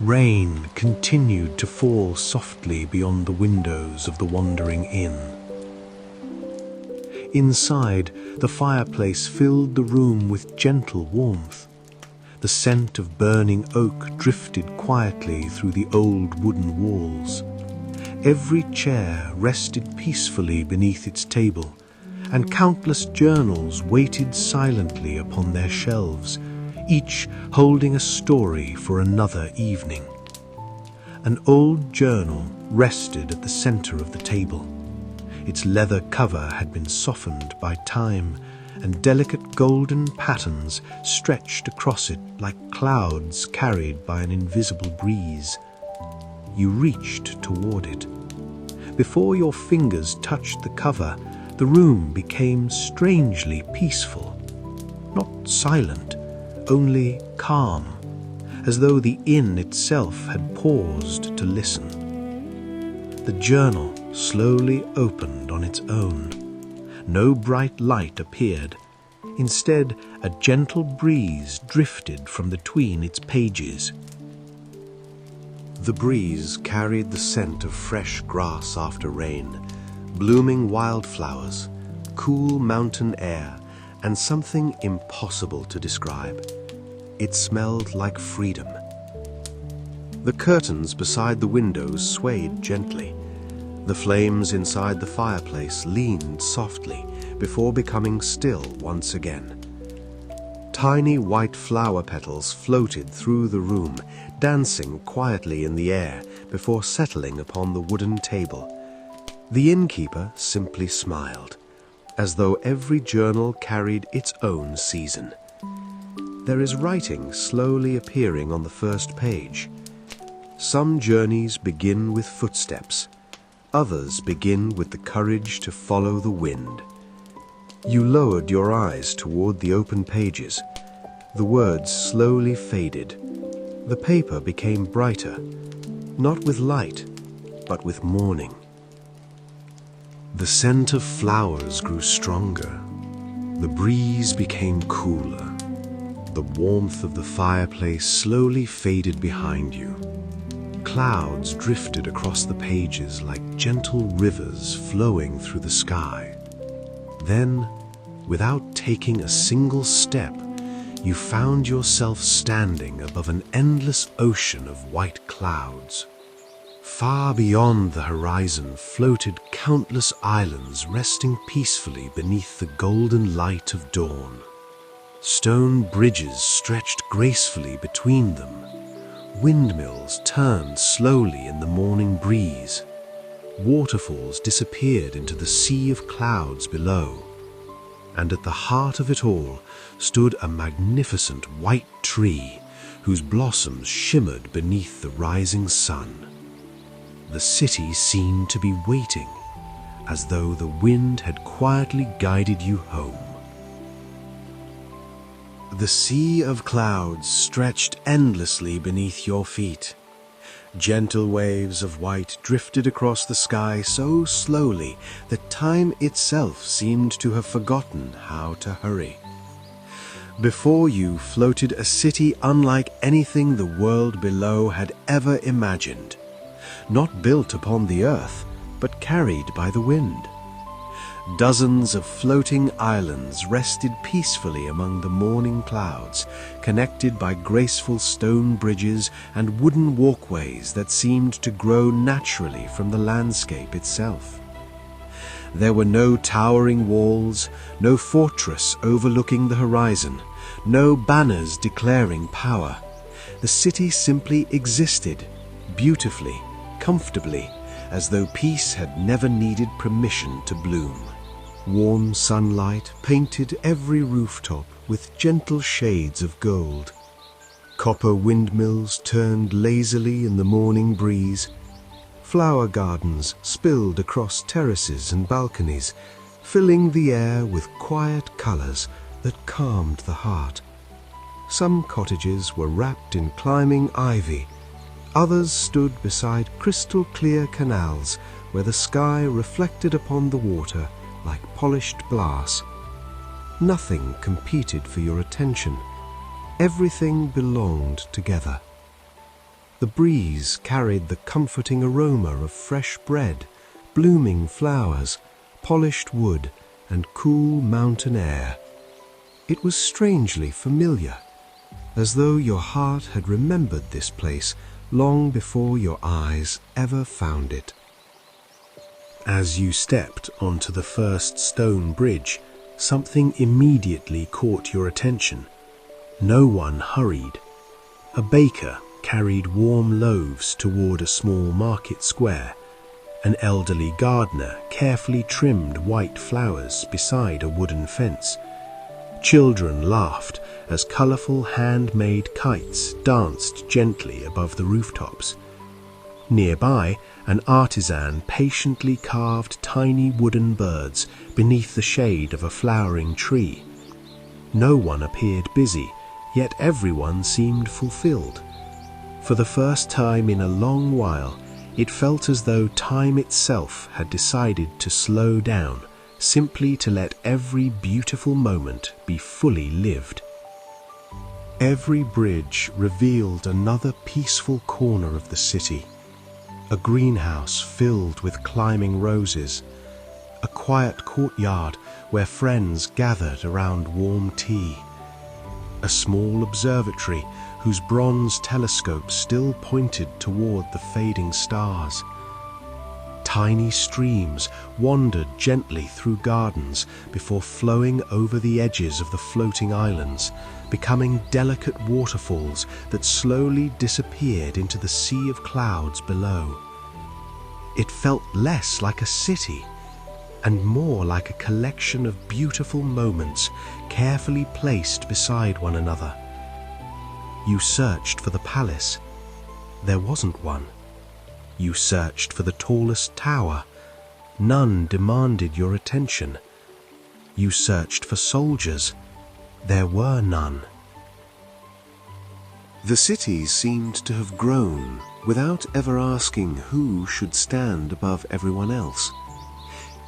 Rain continued to fall softly beyond the windows of the wandering inn. Inside, the fireplace filled the room with gentle warmth. The scent of burning oak drifted quietly through the old wooden walls. Every chair rested peacefully beneath its table, and countless journals waited silently upon their shelves, each holding a story for another evening. An old journal rested at the center of the table. Its leather cover had been softened by time, and delicate golden patterns stretched across it like clouds carried by an invisible breeze. You reached toward it. Before your fingers touched the cover, the room became strangely peaceful. Not silent, only calm, as though the inn itself had paused to listen. The journal slowly opened on its own. No bright light appeared. Instead, a gentle breeze drifted from between its pages. The breeze carried the scent of fresh grass after rain, blooming wildflowers, cool mountain air, and something impossible to describe. It smelled like freedom. The curtains beside the windows swayed gently. The flames inside the fireplace leaned softly before becoming still once again. Tiny white flower petals floated through the room, dancing quietly in the air before settling upon the wooden table. The innkeeper simply smiled, as though every journal carried its own season. There is writing slowly appearing on the first page. Some journeys begin with footsteps. Others begin with the courage to follow the wind. You lowered your eyes toward the open pages. The words slowly faded. The paper became brighter, not with light, but with morning. The scent of flowers grew stronger. The breeze became cooler. The warmth of the fireplace slowly faded behind you. Clouds drifted across the pages like gentle rivers flowing through the sky. Then, without taking a single step, you found yourself standing above an endless ocean of white clouds. Far beyond the horizon floated countless islands resting peacefully beneath the golden light of dawn. Stone bridges stretched gracefully between them. Windmills turned slowly in the morning breeze. Waterfalls disappeared into the sea of clouds below. And at the heart of it all stood a magnificent white tree whose blossoms shimmered beneath the rising sun. The city seemed to be waiting, as though the wind had quietly guided you home. The sea of clouds stretched endlessly beneath your feet. Gentle waves of white drifted across the sky so slowly that time itself seemed to have forgotten how to hurry. Before you floated a city unlike anything the world below had ever imagined, not built upon the earth, but carried by the wind. Dozens of floating islands rested peacefully among the morning clouds, connected by graceful stone bridges and wooden walkways that seemed to grow naturally from the landscape itself. There were no towering walls, no fortress overlooking the horizon, no banners declaring power. The city simply existed, beautifully, comfortably, as though peace had never needed permission to bloom. Warm sunlight painted every rooftop with gentle shades of gold. Copper windmills turned lazily in the morning breeze. Flower gardens spilled across terraces and balconies, filling the air with quiet colors that calmed the heart. Some cottages were wrapped in climbing ivy. Others stood beside crystal-clear canals where the sky reflected upon the water like polished glass. Nothing competed for your attention. Everything belonged together. The breeze carried the comforting aroma of fresh bread, blooming flowers, polished wood, and cool mountain air. It was strangely familiar, as though your heart had remembered this place long before your eyes ever found it. As you stepped onto the first stone bridge, something immediately caught your attention. No one hurried. A baker carried warm loaves toward a small market square. An elderly gardener carefully trimmed white flowers beside a wooden fence. Children laughed as colorful handmade kites danced gently above the rooftops. Nearby, an artisan patiently carved tiny wooden birds beneath the shade of a flowering tree. No one appeared busy, yet everyone seemed fulfilled. For the first time in a long while, it felt as though time itself had decided to slow down, simply to let every beautiful moment be fully lived. Every bridge revealed another peaceful corner of the city. A greenhouse filled with climbing roses, a quiet courtyard where friends gathered around warm tea, a small observatory whose bronze telescope still pointed toward the fading stars. Tiny streams wandered gently through gardens before flowing over the edges of the floating islands, becoming delicate waterfalls that slowly disappeared into the sea of clouds below. It felt less like a city and more like a collection of beautiful moments carefully placed beside one another. You searched for the palace. There wasn't one. You searched for the tallest tower. None demanded your attention. You searched for soldiers. There were none. The city seemed to have grown without ever asking who should stand above everyone else.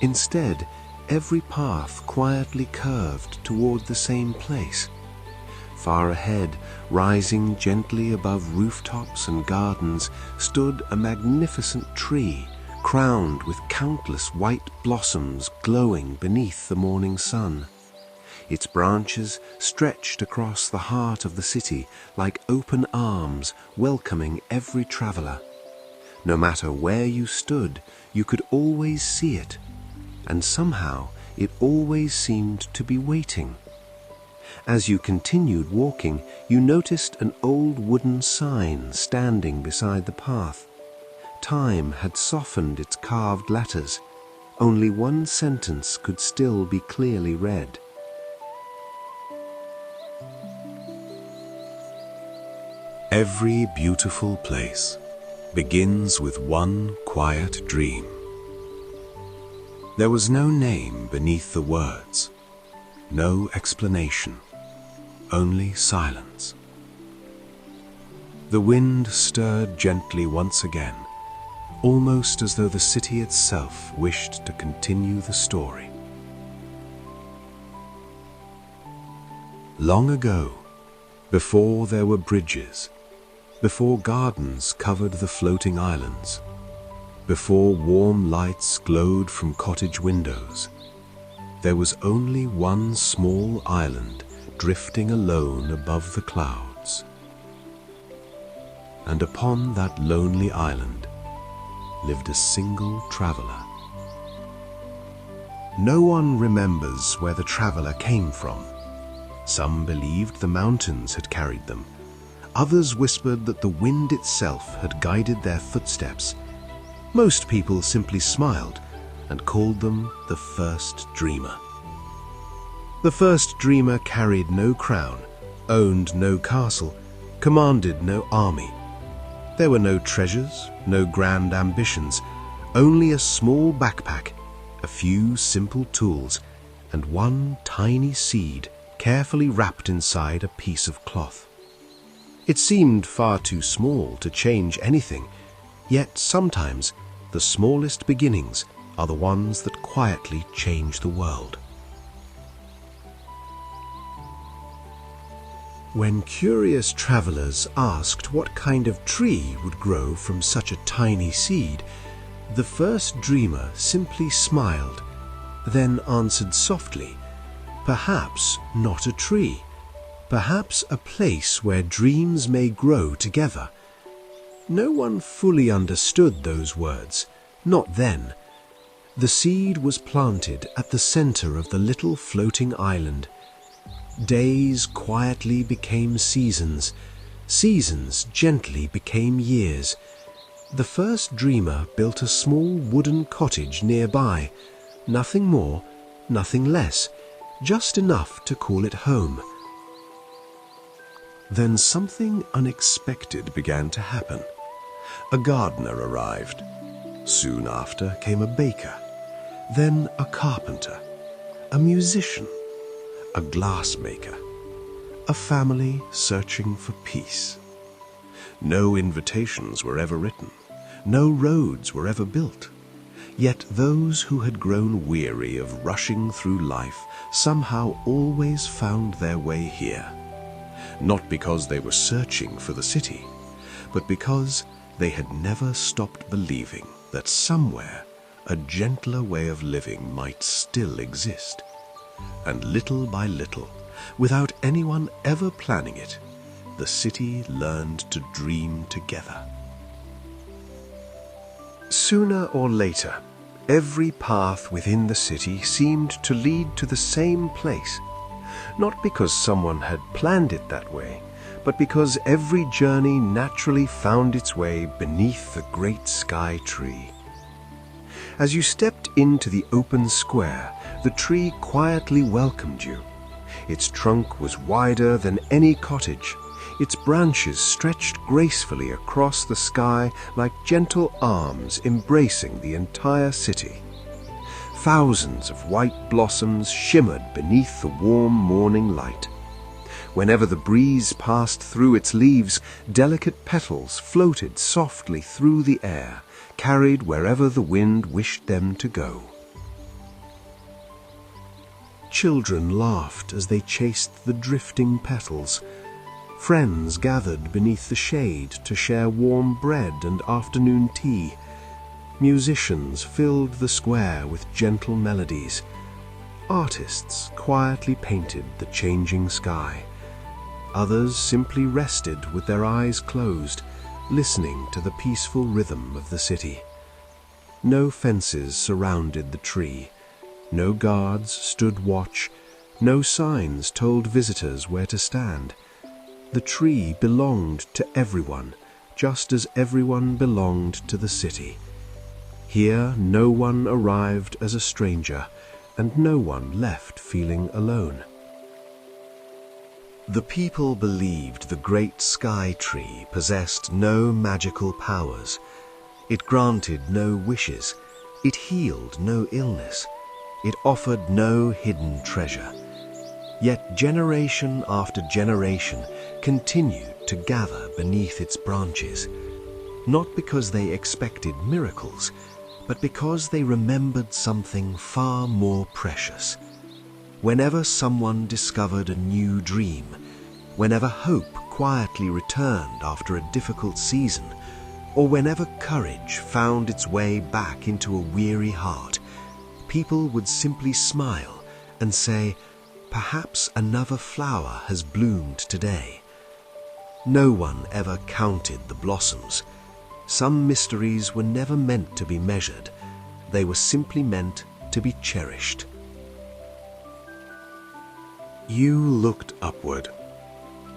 Instead, every path quietly curved toward the same place. Far ahead, rising gently above rooftops and gardens, stood a magnificent tree, crowned with countless white blossoms glowing beneath the morning sun. Its branches stretched across the heart of the city like open arms welcoming every traveler. No matter where you stood, you could always see it, and somehow it always seemed to be waiting. As you continued walking, you noticed an old wooden sign standing beside the path. Time had softened its carved letters. Only one sentence could still be clearly read. Every beautiful place begins with one quiet dream. There was no name beneath the words, no explanation, only silence. The wind stirred gently once again, almost as though the city itself wished to continue the story. Long ago, before there were bridges, before gardens covered the floating islands, before warm lights glowed from cottage windows, there was only one small island drifting alone above the clouds. And upon that lonely island lived a single traveler. No one remembers where the traveler came from. Some believed the mountains had carried them. Others whispered that the wind itself had guided their footsteps. Most people simply smiled and called them the first dreamer. The first dreamer carried no crown, owned no castle, commanded no army. There were no treasures, no grand ambitions, only a small backpack, a few simple tools, and one tiny seed carefully wrapped inside a piece of cloth. It seemed far too small to change anything, yet sometimes the smallest beginnings are the ones that quietly change the world. When curious travelers asked what kind of tree would grow from such a tiny seed, the first dreamer simply smiled, then answered softly, "Perhaps not a tree, perhaps a place where dreams may grow together." No one fully understood those words, not then. The seed was planted at the center of the little floating island. Days quietly became seasons, seasons gently became years. The first dreamer built a small wooden cottage nearby, nothing more, nothing less, just enough to call it home. Then something unexpected began to happen. A gardener arrived. Soon after came a baker, then a carpenter, a musician, a glassmaker, a family searching for peace. No invitations were ever written, no roads were ever built. Yet those who had grown weary of rushing through life somehow always found their way here. Not because they were searching for the city, but because they had never stopped believing that somewhere a gentler way of living might still exist. And little by little, without anyone ever planning it, the city learned to dream together. Sooner or later, every path within the city seemed to lead to the same place, not because someone had planned it that way, but because every journey naturally found its way beneath the great sky tree. As you stepped into the open square, the tree quietly welcomed you. Its trunk was wider than any cottage. Its branches stretched gracefully across the sky like gentle arms embracing the entire city. Thousands of white blossoms shimmered beneath the warm morning light. Whenever the breeze passed through its leaves, delicate petals floated softly through the air, carried wherever the wind wished them to go. Children laughed as they chased the drifting petals. Friends gathered beneath the shade to share warm bread and afternoon tea. Musicians filled the square with gentle melodies. Artists quietly painted the changing sky. Others simply rested with their eyes closed, listening to the peaceful rhythm of the city. No fences surrounded the tree. No guards stood watch. No signs told visitors where to stand. The tree belonged to everyone, just as everyone belonged to the city. Here no one arrived as a stranger, and no one left feeling alone. The people believed the great sky tree possessed no magical powers. It granted no wishes. It healed no illness. It offered no hidden treasure. Yet generation after generation continued to gather beneath its branches, not because they expected miracles, but because they remembered something far more precious. Whenever someone discovered a new dream, whenever hope quietly returned after a difficult season, or whenever courage found its way back into a weary heart, people would simply smile and say, "Perhaps another flower has bloomed today." No one ever counted the blossoms. Some mysteries were never meant to be measured. They were simply meant to be cherished. You looked upward.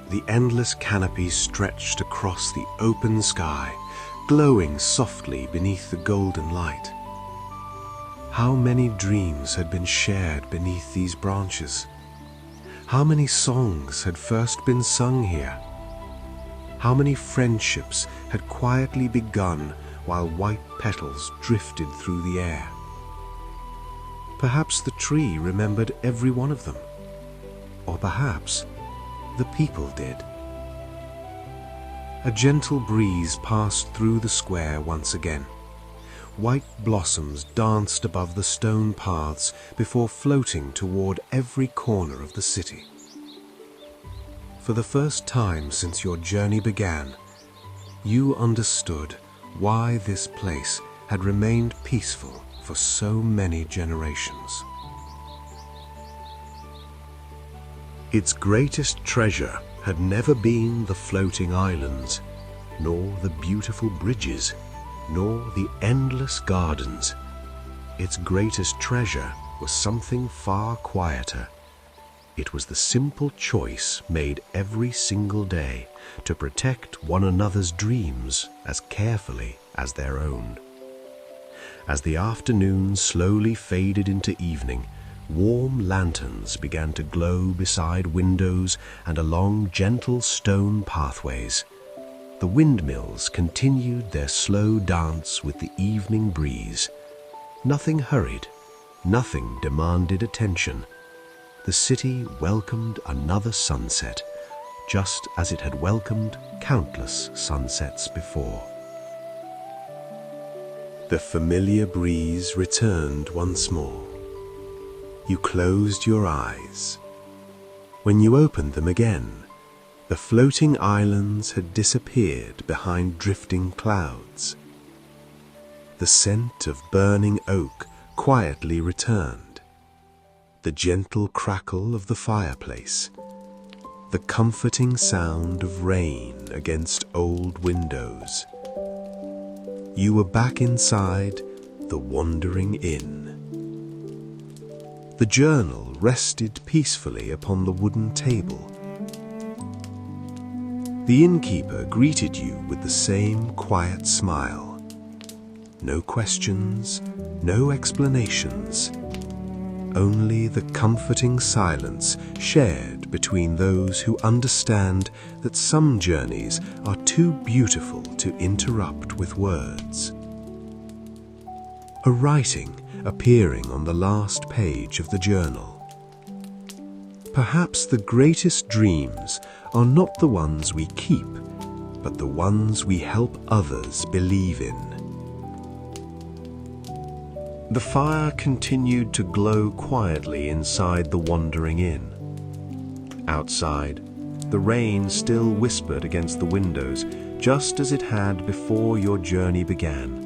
The endless canopy stretched across the open sky, glowing softly beneath the golden light. How many dreams had been shared beneath these branches? How many songs had first been sung here? How many friendships had quietly begun while white petals drifted through the air? Perhaps the tree remembered every one of them. Or perhaps the people did. A gentle breeze passed through the square once again. White blossoms danced above the stone paths before floating toward every corner of the city. For the first time since your journey began, you understood why this place had remained peaceful for so many generations. Its greatest treasure had never been the floating islands, nor the beautiful bridges, nor the endless gardens. Its greatest treasure was something far quieter. It was the simple choice made every single day to protect one another's dreams as carefully as their own. As the afternoon slowly faded into evening, warm lanterns began to glow beside windows and along gentle stone pathways. The windmills continued their slow dance with the evening breeze. Nothing hurried, nothing demanded attention. The city welcomed another sunset, just as it had welcomed countless sunsets before. The familiar breeze returned once more. You closed your eyes. When you opened them again, the floating islands had disappeared behind drifting clouds. The scent of burning oak quietly returned. The gentle crackle of the fireplace, the comforting sound of rain against old windows. You were back inside the Wandering Inn. The journal rested peacefully upon the wooden table. The innkeeper greeted you with the same quiet smile. No questions, no explanations. Only the comforting silence shared between those who understand that some journeys are too beautiful to interrupt with words. A writing appearing on the last page of the journal. Perhaps the greatest dreams are not the ones we keep, but the ones we help others believe in. The fire continued to glow quietly inside the Wandering Inn. Outside, the rain still whispered against the windows, just as it had before your journey began.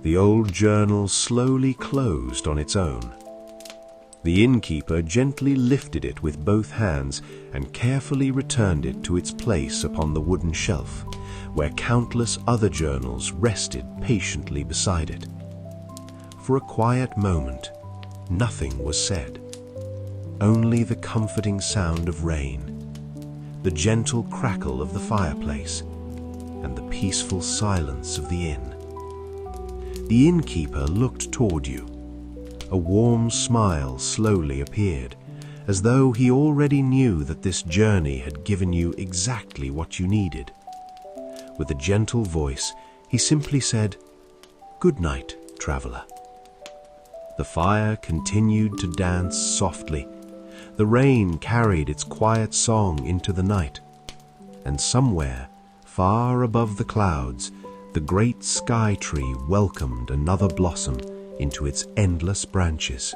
The old journal slowly closed on its own. The innkeeper gently lifted it with both hands and carefully returned it to its place upon the wooden shelf, where countless other journals rested patiently beside it. For a quiet moment, nothing was said. Only the comforting sound of rain, the gentle crackle of the fireplace, and the peaceful silence of the inn. The innkeeper looked toward you. A warm smile slowly appeared, as though he already knew that this journey had given you exactly what you needed. With a gentle voice, he simply said, "Good night, traveler." The fire continued to dance softly. The rain carried its quiet song into the night. And somewhere, far above the clouds, the great sky tree welcomed another blossom into its endless branches.